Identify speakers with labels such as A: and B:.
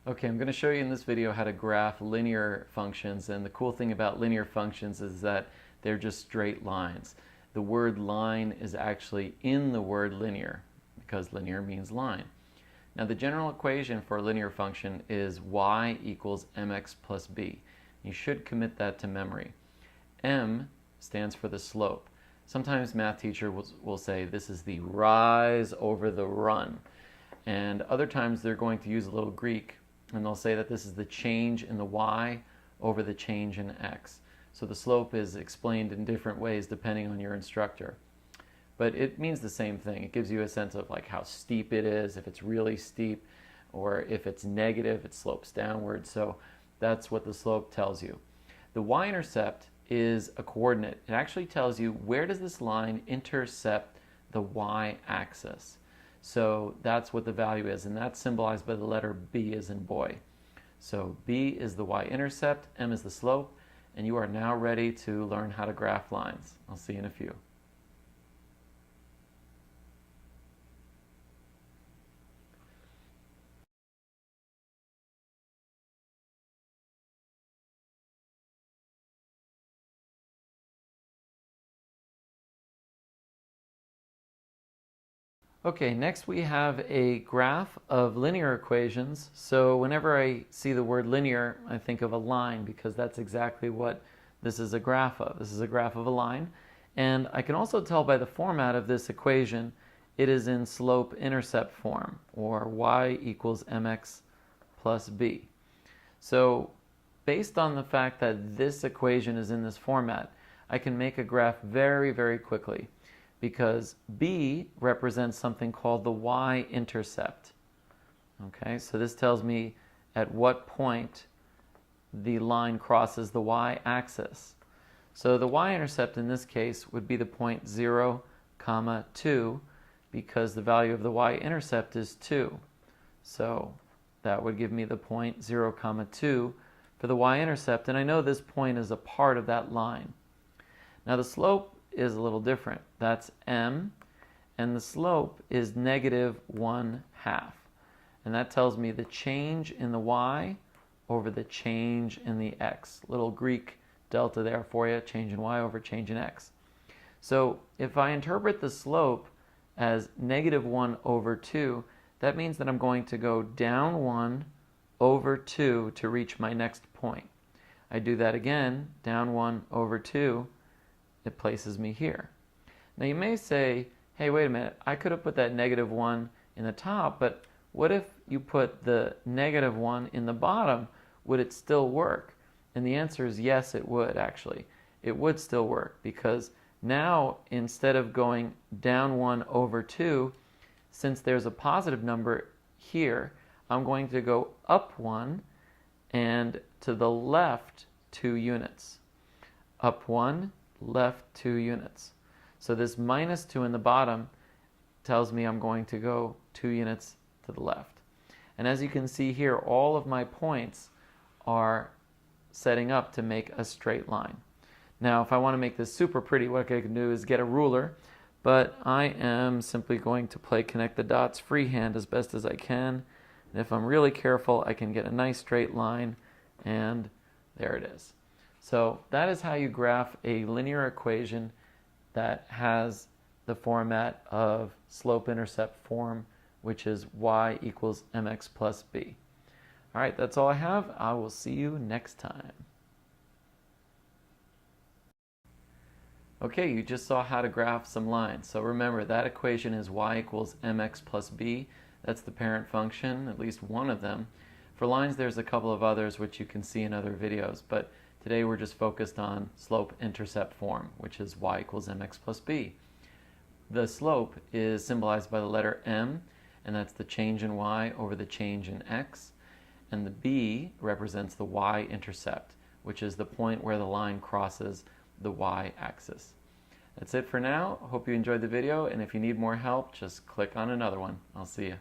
A: Okay, I'm going to show you in this video how to graph linear functions, and the cool thing about linear functions is that they're just straight lines. The word line is actually in the word linear because linear means line. Now the general equation for a linear function is y equals mx plus b. You should commit that to memory. M stands for the slope. Sometimes math teacher will say this is the rise over the run, and other times they're going to use a little Greek and they'll say that this is the change in the y over the change in x. So the slope is explained in different ways depending on your instructor. But it means the same thing. It gives you a sense of like how steep it is, if it's really steep, or if it's negative, it slopes downward. So that's what the slope tells you. The y-intercept is a coordinate. It actually tells you where does this line intercept the y-axis. So that's what the value is, and that's symbolized by the letter B as in boy. So B is the y-intercept, M is the slope, and you are now ready to learn how to graph lines. I'll see you in a few. Okay, next we have a graph of linear equations. So whenever I see the word linear, I think of a line because that's exactly what this is a graph of. This is a graph of a line. And I can also tell by the format of this equation, it is in slope-intercept form, or y equals mx plus b. So based on the fact that this equation is in this format, I can make a graph very, very quickly, because B represents something called the y-intercept. Okay, so this tells me at what point the line crosses the y-axis. So the y-intercept in this case would be the point 0, 2, because the value of the y-intercept is 2. So that would give me the point 0, 2 for the y-intercept, and I know this point is a part of that line. Now the slope is a little different. That's m, and the slope is -1/2. And that tells me the change in the y over the change in the x. Little Greek delta there for you, change in y over change in x. So if I interpret the slope as -1/2, that means that I'm going to go down 1/2 to reach my next point. I do that again, down 1/2, it places me here. Now you may say, hey, wait a minute, I could have put that -1 in the top, but what if you put the -1 in the bottom? Would it still work? And the answer is yes, it would actually. It would still work, because now instead of going down 1/2, since there's a positive number here, I'm going to go up 1 and to the left 2 units. Up 1, left 2 units. So this -2 in the bottom tells me I'm going to go 2 units to the left. And as you can see here, all of my points are setting up to make a straight line. Now if I want to make this super pretty, what I can do is get a ruler, but I am simply going to play connect the dots freehand as best as I can. And if I'm really careful, I can get a nice straight line, and there it is. So that is how you graph a linear equation that has the format of slope-intercept form, which is y equals mx plus b. All right, that's all I have. I will see you next time. Okay, you just saw how to graph some lines. So remember, that equation is y equals mx plus b. That's the parent function, at least one of them. For lines, there's a couple of others which you can see in other videos, but today we're just focused on slope-intercept form, which is y equals mx plus b. The slope is symbolized by the letter m, and that's the change in y over the change in x. And the b represents the y-intercept, which is the point where the line crosses the y-axis. That's it for now. I hope you enjoyed the video, and if you need more help, just click on another one. I'll see you.